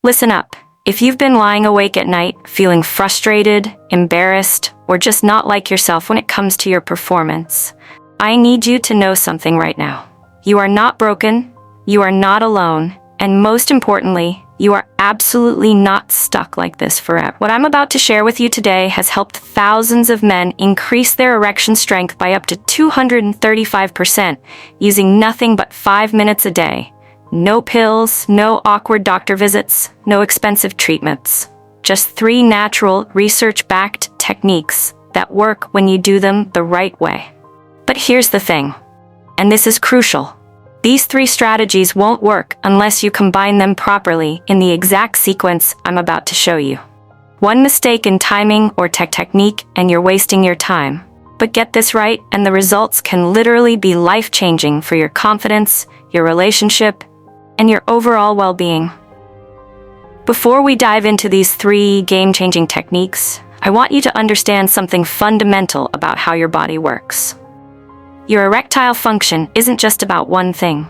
Listen up. If you've been lying awake at night, feeling frustrated, embarrassed, or just not like yourself when it comes to your performance, I need you to know something right now. You are not broken, you are not alone, and most importantly, you are absolutely not stuck like this forever. What I'm about to share with you today has helped thousands of men increase their erection strength by up to 235% using nothing but 5 minutes a day. No pills, no awkward doctor visits, no expensive treatments. Just 3 natural, research-backed techniques that work when you do them the right way. But here's the thing, and this is crucial. These 3 strategies won't work unless you combine them properly in the exact sequence I'm about to show you. One mistake in timing or technique and you're wasting your time. But get this right and the results can literally be life-changing for your confidence, your relationship, and your overall well-being. Before we dive into these 3 game-changing techniques, I want you to understand something fundamental about how your body works. Your erectile function isn't just about one thing.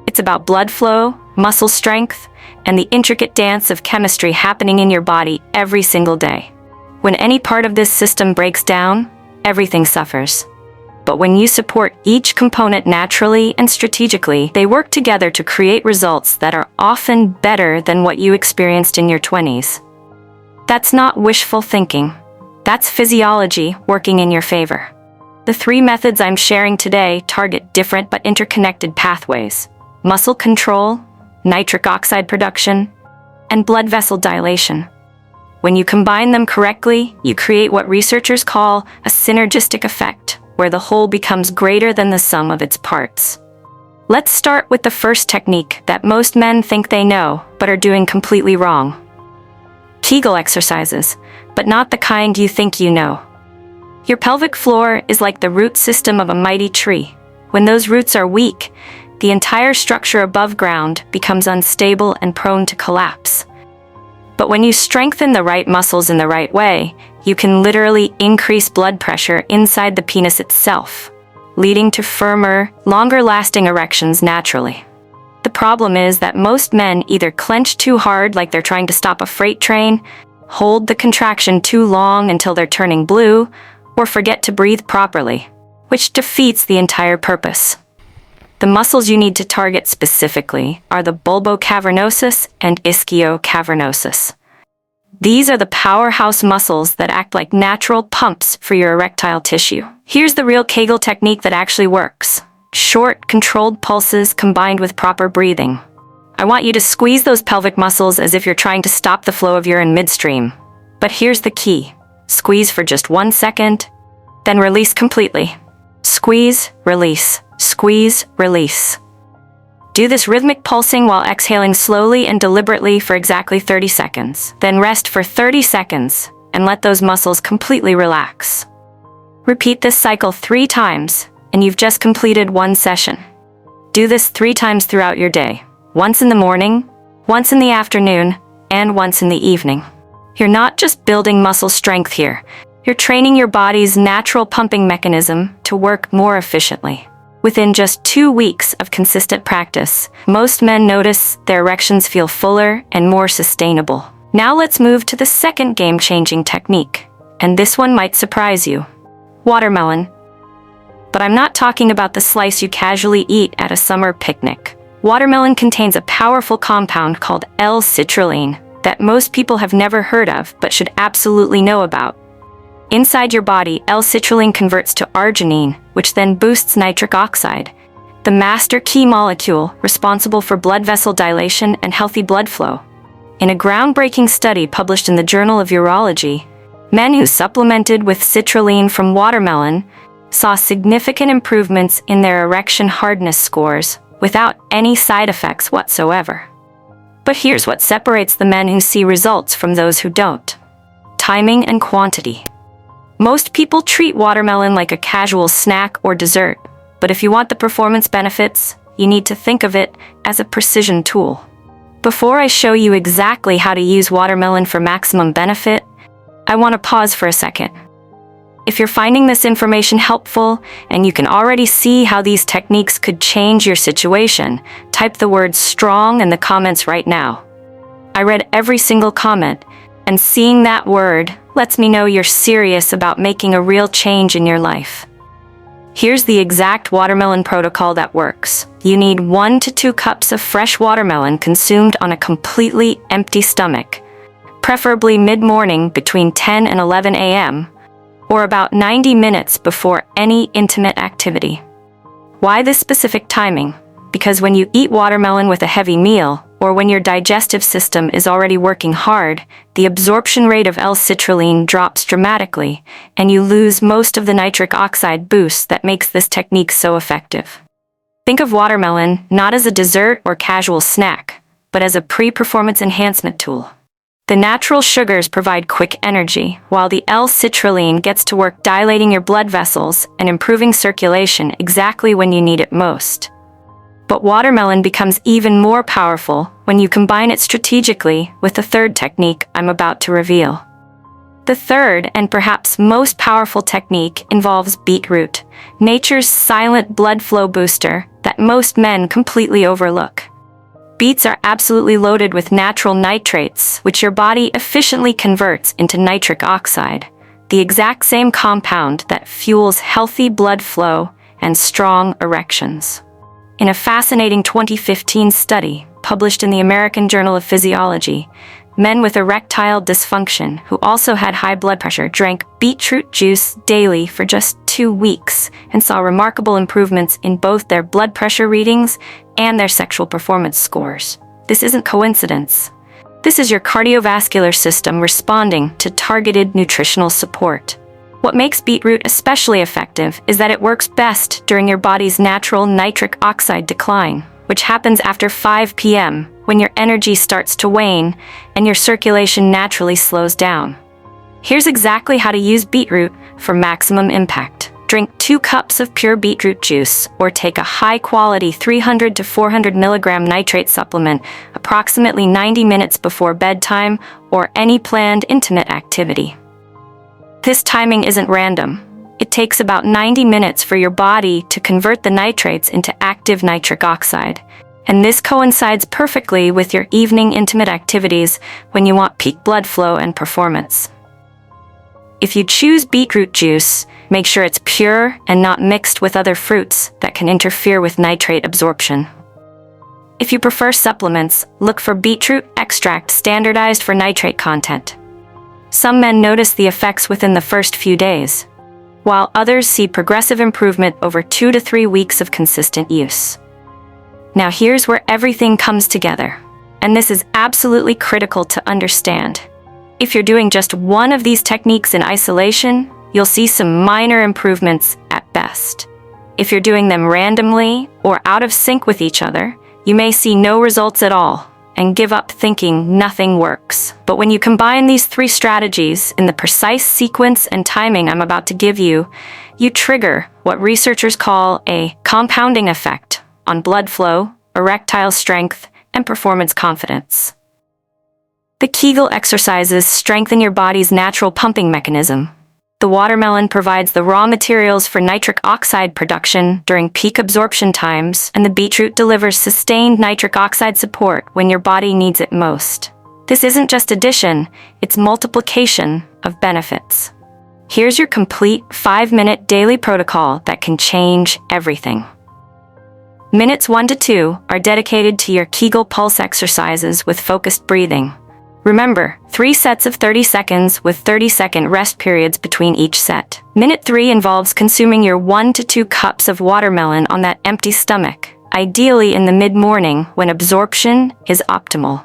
It's about blood flow, muscle strength, and the intricate dance of chemistry happening in your body every single day. When any part of this system breaks down, everything suffers. But when you support each component naturally and strategically, they work together to create results that are often better than what you experienced in your 20s. That's not wishful thinking. That's physiology working in your favor. The 3 methods I'm sharing today target different but interconnected pathways: muscle control, nitric oxide production, and blood vessel dilation. When you combine them correctly, you create what researchers call a synergistic effect, where the whole becomes greater than the sum of its parts. Let's start with the first technique that most men think they know, but are doing completely wrong. Kegel exercises, but not the kind you think you know. Your pelvic floor is like the root system of a mighty tree. When those roots are weak, the entire structure above ground becomes unstable and prone to collapse. But when you strengthen the right muscles in the right way, you can literally increase blood pressure inside the penis itself, leading to firmer, longer-lasting erections naturally. The problem is that most men either clench too hard like they're trying to stop a freight train, hold the contraction too long until they're turning blue, or forget to breathe properly, which defeats the entire purpose. The muscles you need to target specifically are the bulbocavernosus and ischiocavernosus. These are the powerhouse muscles that act like natural pumps for your erectile tissue. Here's the real Kegel technique that actually works. Short, controlled pulses combined with proper breathing. I want you to squeeze those pelvic muscles as if you're trying to stop the flow of urine midstream. But here's the key. Squeeze for just 1 second, then release completely. Squeeze, release, squeeze, release. Do this rhythmic pulsing while exhaling slowly and deliberately for exactly 30 seconds. Then rest for 30 seconds and let those muscles completely relax. Repeat this cycle 3 times, and you've just completed 1 session. Do this 3 times throughout your day. Once in the morning, once in the afternoon, and once in the evening. You're not just building muscle strength here. You're training your body's natural pumping mechanism to work more efficiently. Within just 2 weeks of consistent practice, most men notice their erections feel fuller and more sustainable. Now let's move to the second game-changing technique, and this one might surprise you. Watermelon. But I'm not talking about the slice you casually eat at a summer picnic. Watermelon contains a powerful compound called L-citrulline that most people have never heard of but should absolutely know about. Inside your body, L-citrulline converts to arginine, which then boosts nitric oxide, the master key molecule responsible for blood vessel dilation and healthy blood flow. In a groundbreaking study published in the Journal of Urology, men who supplemented with citrulline from watermelon saw significant improvements in their erection hardness scores without any side effects whatsoever. But here's what separates the men who see results from those who don't. Timing and quantity. Most people treat watermelon like a casual snack or dessert, but if you want the performance benefits, you need to think of it as a precision tool. Before I show you exactly how to use watermelon for maximum benefit, I want to pause for a second. If you're finding this information helpful and you can already see how these techniques could change your situation, type the word "strong" in the comments right now. I read every single comment, and seeing that word lets me know you're serious about making a real change in your life. Here's the exact watermelon protocol that works. You need 1 to 2 cups of fresh watermelon consumed on a completely empty stomach, preferably mid-morning between 10 and 11 a.m., or about 90 minutes before any intimate activity. Why this specific timing? Because when you eat watermelon with a heavy meal, or when your digestive system is already working hard, the absorption rate of L-citrulline drops dramatically, and you lose most of the nitric oxide boost that makes this technique so effective. Think of watermelon not as a dessert or casual snack, but as a pre-performance enhancement tool. The natural sugars provide quick energy, while the L-citrulline gets to work dilating your blood vessels and improving circulation exactly when you need it most. But watermelon becomes even more powerful when you combine it strategically with the third technique I'm about to reveal. The third and perhaps most powerful technique involves beetroot, nature's silent blood flow booster that most men completely overlook. Beets are absolutely loaded with natural nitrates, which your body efficiently converts into nitric oxide, the exact same compound that fuels healthy blood flow and strong erections. In a fascinating 2015 study published in the American Journal of Physiology, men with erectile dysfunction who also had high blood pressure drank beetroot juice daily for just 2 weeks and saw remarkable improvements in both their blood pressure readings and their sexual performance scores. This isn't coincidence. This is your cardiovascular system responding to targeted nutritional support. What makes beetroot especially effective is that it works best during your body's natural nitric oxide decline, which happens after 5 p.m. when your energy starts to wane and your circulation naturally slows down. Here's exactly how to use beetroot for maximum impact. Drink 2 cups of pure beetroot juice or take a high-quality 300 to 400 milligram nitrate supplement approximately 90 minutes before bedtime or any planned intimate activity. This timing isn't random. It takes about 90 minutes for your body to convert the nitrates into active nitric oxide, and this coincides perfectly with your evening intimate activities when you want peak blood flow and performance. If you choose beetroot juice, make sure it's pure and not mixed with other fruits that can interfere with nitrate absorption. If you prefer supplements, look for beetroot extract standardized for nitrate content. Some men notice the effects within the first few days, while others see progressive improvement over 2 to 3 weeks of consistent use. Now here's where everything comes together, and this is absolutely critical to understand. If you're doing just one of these techniques in isolation, you'll see some minor improvements at best. If you're doing them randomly or out of sync with each other, you may see no results at all and give up thinking nothing works. But when you combine these 3 strategies in the precise sequence and timing I'm about to give you, you trigger what researchers call a compounding effect on blood flow, erectile strength, and performance confidence. The Kegel exercises strengthen your body's natural pumping mechanism. The watermelon provides the raw materials for nitric oxide production during peak absorption times, and the beetroot delivers sustained nitric oxide support when your body needs it most. This isn't just addition, it's multiplication of benefits. Here's your complete 5-minute daily protocol that can change everything. Minutes 1 to 2 are dedicated to your Kegel pulse exercises with focused breathing. Remember, 3 sets of 30 seconds with 30-second rest periods between each set. Minute 3 involves consuming your 1 to 2 cups of watermelon on that empty stomach, ideally in the mid-morning when absorption is optimal.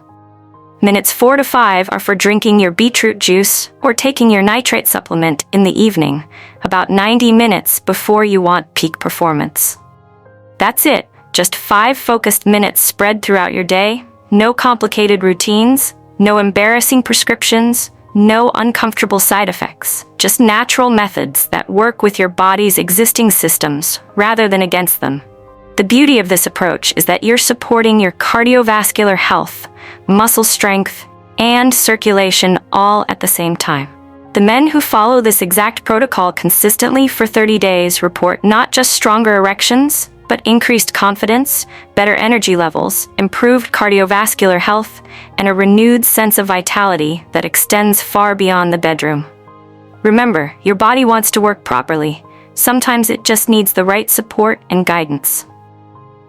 Minutes 4 to 5 are for drinking your beetroot juice or taking your nitrate supplement in the evening, about 90 minutes before you want peak performance. That's it, just 5 focused minutes spread throughout your day, no complicated routines, no embarrassing prescriptions, no uncomfortable side effects, just natural methods that work with your body's existing systems rather than against them. The beauty of this approach is that you're supporting your cardiovascular health, muscle strength, and circulation all at the same time. The men who follow this exact protocol consistently for 30 days report not just stronger erections, but increased confidence, better energy levels, improved cardiovascular health, and a renewed sense of vitality that extends far beyond the bedroom. Remember, your body wants to work properly. Sometimes it just needs the right support and guidance.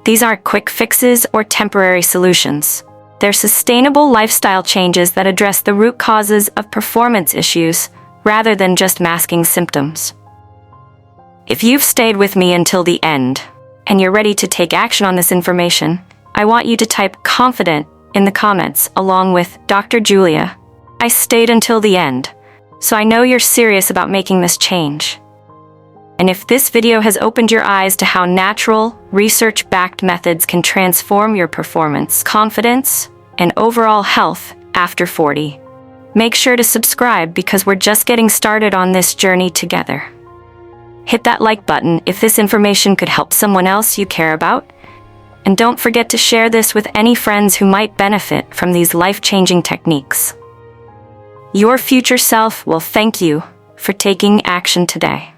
These aren't quick fixes or temporary solutions. They're sustainable lifestyle changes that address the root causes of performance issues rather than just masking symptoms. If you've stayed with me until the end, and you're ready to take action on this information, I want you to type "confident" in the comments along with "Dr. Julia, I stayed until the end," so I know you're serious about making this change. And if this video has opened your eyes to how natural, research-backed methods can transform your performance, confidence, and overall health after 40, make sure to subscribe because we're just getting started on this journey together. Hit that like button if this information could help someone else you care about. And don't forget to share this with any friends who might benefit from these life-changing techniques. Your future self will thank you for taking action today.